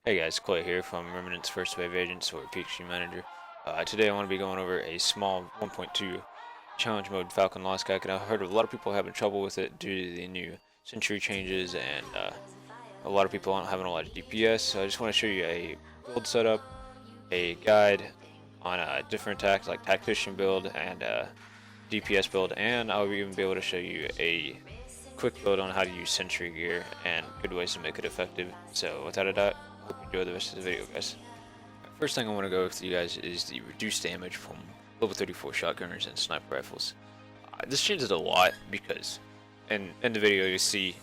Hey guys, Clay here from Remnant's First Wave Agents or PXG Manager. Today I want to be going over a small 1.2 challenge mode Falcon lost guide. I heard a lot of people having trouble with it due to the new century changes, and a lot of people aren't having a lot of DPS. So I just want to show you a build setup, a guide on different attacks like Tactician build and DPS build, and I'll even be able to show you a quick build on how to use sentry gear and good ways to make it effective. So without a doubt, hope you enjoy the rest of the video, guys. First thing I want to go with you guys is the reduced damage from level 34 shotgunners and sniper rifles. This changes a lot because in the video you see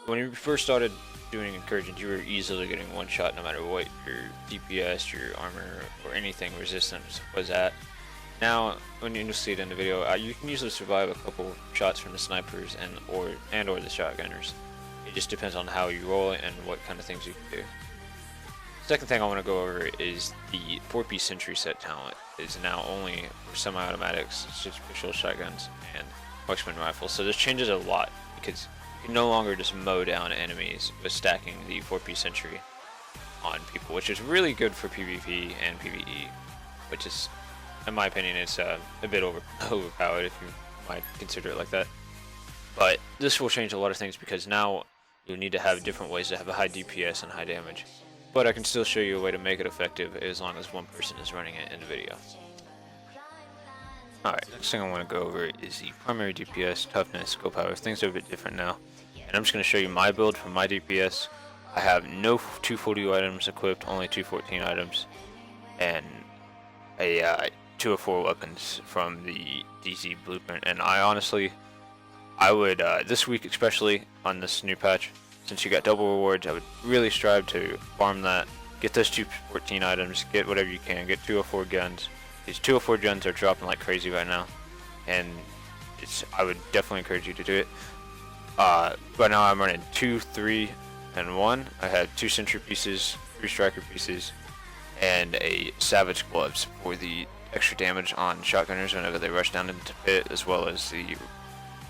when you first started doing incursions, you were easily getting one shot no matter what your DPS, your armor, or anything resistance was at. Now, when you see it in the video, you can usually survive a couple shots from the snipers and or the shotgunners. It just depends on how you roll it and what kind of things you can do. Second thing I want to go over is the 4-piece sentry set talent is now only for semi-automatics, special shotguns, and marksman rifles. So this changes a lot because you can no longer just mow down enemies with stacking the 4-piece sentry on people, which is really good for PvP and PvE, which is, in my opinion, it's a bit overpowered if you might consider it like that. But this will change a lot of things because now you need to have different ways to have a high DPS and high damage. But I can still show you a way to make it effective as long as one person is running it in the video. Alright, next thing I want to go over is the primary DPS, toughness, skill power. Things are a bit different now. And I'm just going to show you my build for my DPS. I have no 240 items equipped, only 214 items. And a 204 weapons from the DZ blueprint. And I would, this week especially, on this new patch, since you got double rewards, I would really strive to farm that, get those 214 items, get whatever you can, get 204 guns. These 204 guns are dropping like crazy right now, and I would definitely encourage you to do it. Right now I'm running 2, 3, and 1. I have 2 sentry pieces, 3 striker pieces, and a savage gloves for the extra damage on shotgunners whenever they rush down into the pit, as well as the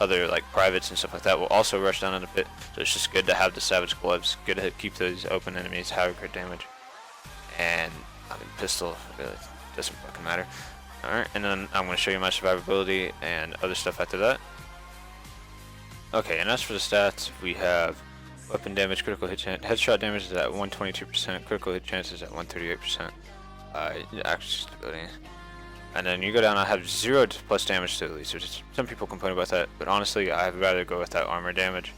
other like privates and stuff like that will also rush down in the pit. So it's just good to have the savage gloves, good to keep those open enemies, have crit damage, and I mean pistol really doesn't fucking matter. Alright, and then I'm going to show you my survivability and other stuff after that. Okay, and as for the stats, we have weapon damage, critical hit chance, headshot damage is at 122%, critical hit chance is at 138%, actual stability. And then you go down, I have 0 plus damage to elite, which some people complain about that, but honestly, I'd rather go with that armor damage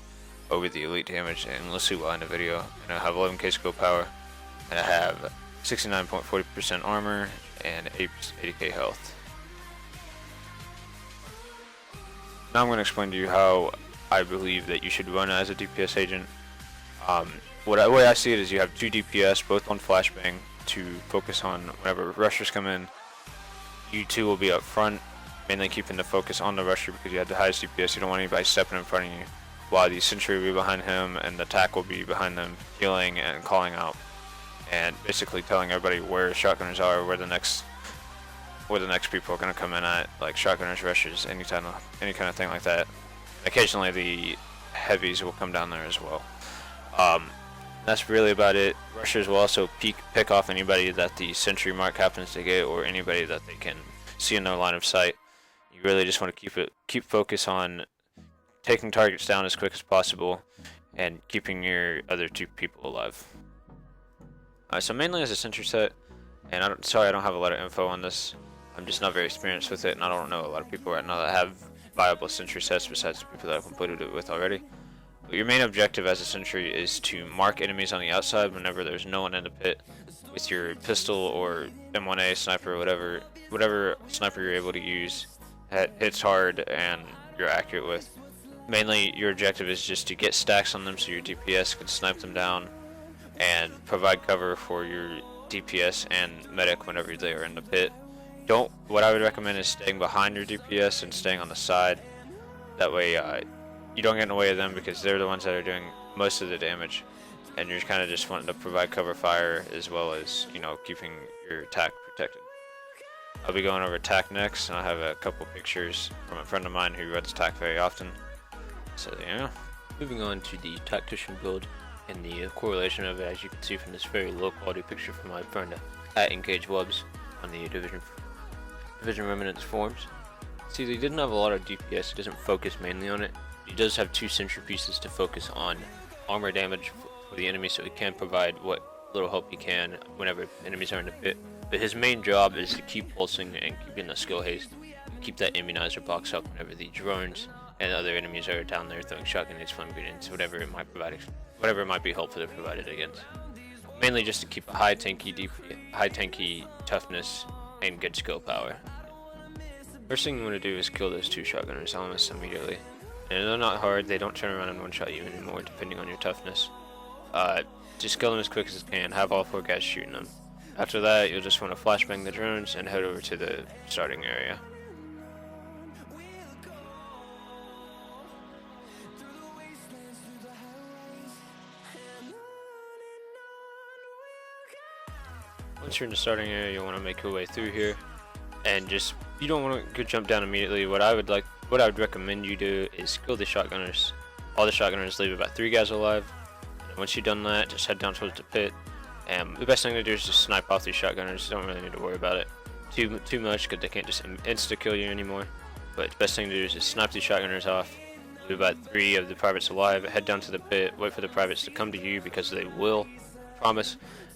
over the elite damage, and we'll see why in the video. And I have 11k skill power, and I have 69.40% armor, and 80k health. Now I'm going to explain to you how I believe that you should run as a DPS agent. The way I see it is you have 2 DPS, both on flashbang, to focus on whenever rushers come in. You two will be up front, mainly keeping the focus on the rusher because you have the highest DPS. You don't want anybody stepping in front of you, while the sentry will be behind him and the tack will be behind them, healing and calling out, and basically telling everybody where shotgunners are, where the next people are going to come in at, like shotgunners, rushers, any kind of thing like that. Occasionally the heavies will come down there as well. That's really about it. Rushers will also pick off anybody that the sentry mark happens to get, or anybody that they can see in their line of sight. You really just want to keep focus on taking targets down as quick as possible and keeping your other 2 people alive. So mainly as a sentry set, and I don't have a lot of info on this. I'm just not very experienced with it, and I don't know a lot of people right now that have viable sentry sets besides the people that I've completed it with already. Your main objective as a sentry is to mark enemies on the outside whenever there's no one in the pit with your pistol or M1A sniper or whatever sniper you're able to use that hits hard and you're accurate with. Mainly your objective is just to get stacks on them so your DPS can snipe them down and provide cover for your DPS and medic whenever they are in the pit. What I would recommend is staying behind your DPS and staying on the side. That way you don't get in the way of them because they're the ones that are doing most of the damage, and you're kind of just wanting to provide cover fire as well as, you know, keeping your tack protected. I'll be going over tack next, and I have a couple pictures from a friend of mine who runs tack very often. So yeah. Moving on to the Tactician build, and the correlation of it, as you can see from this very low quality picture from my friend at Engage Webs on the Division Remnants forums. See, he didn't have a lot of DPS, he doesn't focus mainly on it. He does have 2 sentry pieces to focus on armor damage for the enemy, so he can provide what little help he can whenever enemies are in the pit. But his main job is to keep pulsing and keeping the skill haste, keep that immunizer box up whenever the drones and other enemies are down there throwing shotgun grenades, flame grenades, whatever it might be helpful to provide it against. Mainly just to keep a high tanky toughness and good skill power. First thing you want to do is kill those 2 shotgunners almost immediately. And they're not hard, they don't turn around and one-shot you anymore depending on your toughness. Just kill them as quick as you can, have all 4 guys shooting them. After that, you'll just want to flashbang the drones and head over to the starting area. Once you're in the starting area, you'll want to make your way through here, and you don't want to go jump down immediately. What I would recommend you do is kill the shotgunners. All the shotgunners, leave about 3 guys alive. And once you've done that, just head down towards the pit. The best thing to do is just snipe off these shotgunners. You don't really need to worry about it too much, because they can't just insta kill you anymore. But the best thing to do is just snipe these shotgunners off. Leave about 3 of the privates alive. Head down to the pit. Wait for the privates to come to you, because they will. Promise.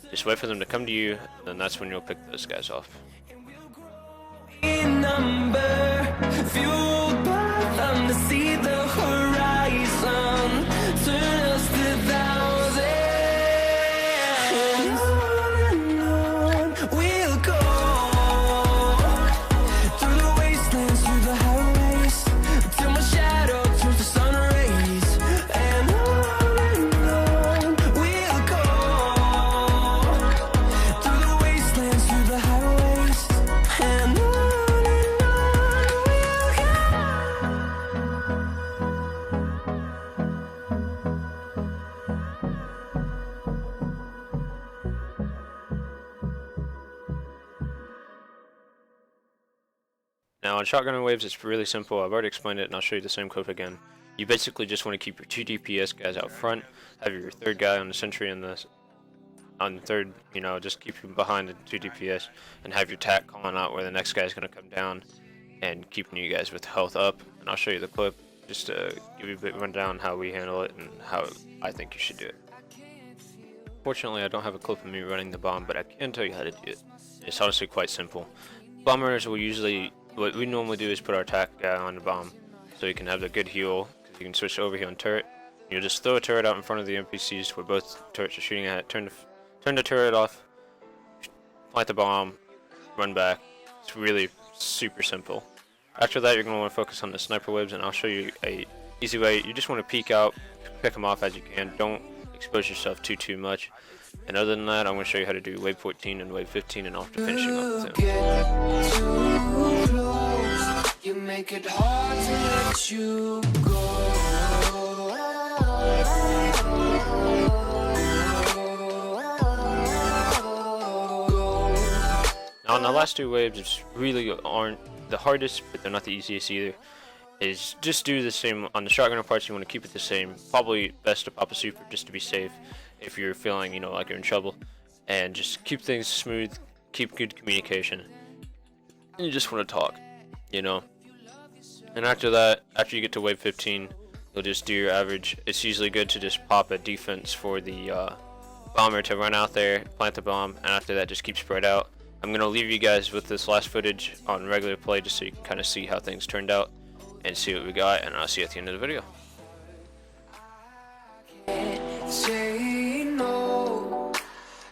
Just wait for them to come to you, and then that's when you'll pick those guys off. Fueled by them to see the horizon, turn us to thousands, and on we'll go, through the wastelands, through the highways, till my shadow turns to sun rays, and on we'll go, through the wastelands, through the highways, and on. Now on shotgun waves, it's really simple. I've already explained it, and I'll show you the same clip again. You basically just want to keep your 2 DPS guys out front, have your 3rd guy on the sentry on the third, just keep him behind the 2 DPS, and have your tac calling out where the next guy is going to come down, and keeping you guys with health up. And I'll show you the clip, just to give you a bit rundown how we handle it and how I think you should do it. Fortunately, I don't have a clip of me running the bomb, but I can tell you how to do it. It's honestly quite simple. Bomb runners will usually, what we normally do is put our tac guy on the bomb, so you can have the good heal, because you can switch over here on turret. You'll just throw a turret out in front of the NPCs where both turrets are shooting at, turn the turret off, plant the bomb, run back. It's really super simple. After that, you're going to want to focus on the sniper waves, and I'll show you a easy way. You just want to peek out, pick them off as you can. Don't expose yourself too much. And other than that, I'm going to show you how to do wave 14 and wave 15, and I'll have to finish you up with them. You make it hard to let you go. Now on the last 2 waves, it's really aren't the hardest, but they're not the easiest either. Is just do the same on the shotgunner parts. You want to keep it the same. Probably best to pop a super just to be safe if you're feeling like you're in trouble, and just keep things smooth, keep good communication, and you just want to talk, and after that, after you get to wave 15, you'll just do your average. It's usually good to just pop a defense for the bomber to run out there, plant the bomb, and after that just keep spread out. I'm going to leave you guys with this last footage on regular play just so you can kind of see how things turned out and see what we got, and I'll see you at the end of the video. Say no,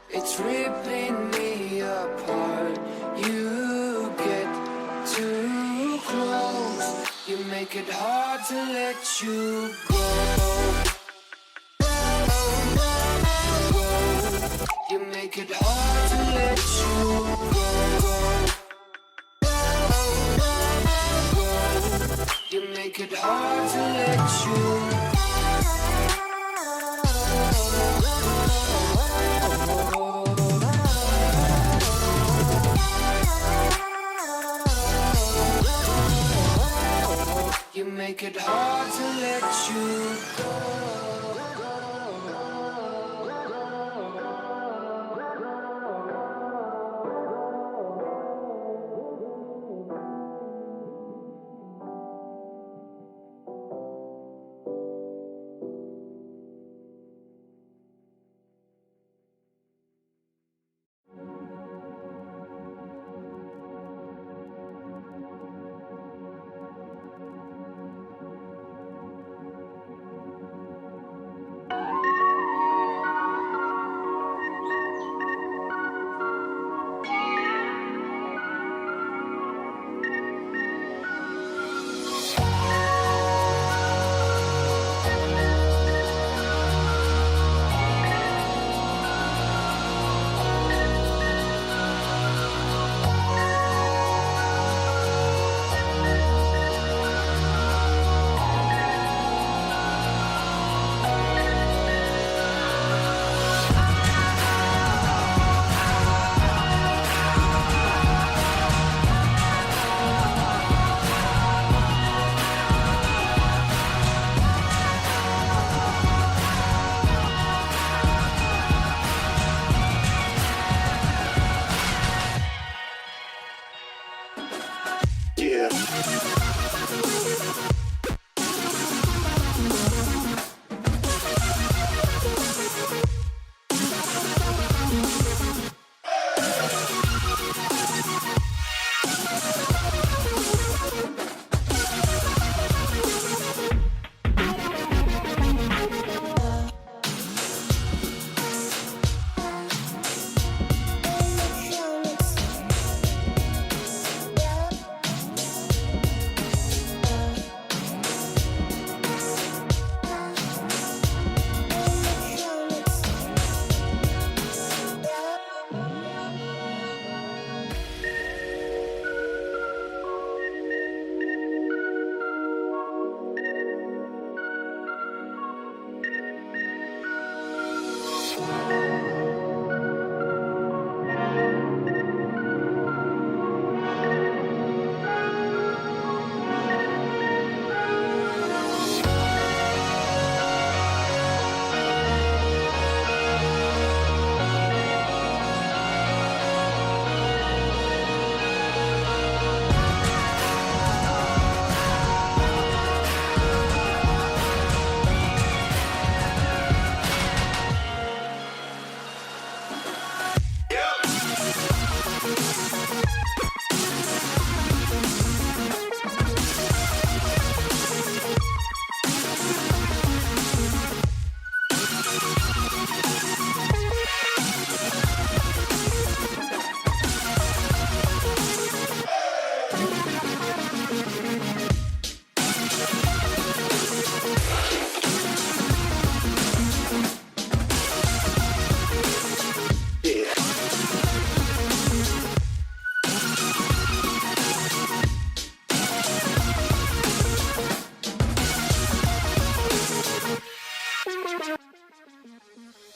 it's ripping me apart. You get too close, you make it hard to let you go. You make it hard to let you go. You make it hard to let you go. You make it hard to let you go.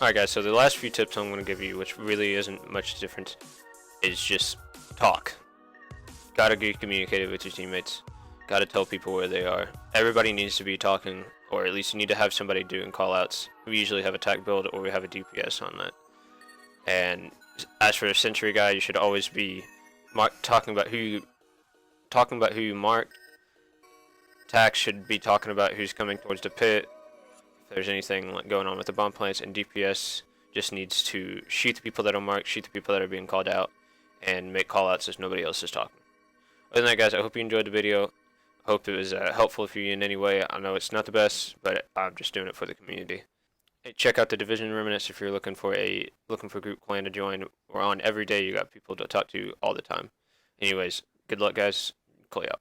Alright guys, so the last few tips I'm going to give you, which really isn't much different, is just talk. Gotta be communicative with your teammates. Gotta tell people where they are. Everybody needs to be talking, or at least you need to have somebody doing callouts. We usually have a tech build, or we have a DPS on that. And as for a sentry guy, you should always be talking about who you marked. Tac should be talking about who's coming towards the pit. If there's anything like going on with the bomb plants, and DPS just needs to shoot the people that are marked, shoot the people that are being called out, and make callouts as nobody else is talking. Other than that, guys, I hope you enjoyed the video. I hope it was helpful for you in any way. I know it's not the best, but I'm just doing it for the community. Hey, check out the Division Remnants if you're looking for a group clan to join. We're on every day. You got people to talk to all the time. Anyways, good luck, guys. Clay out.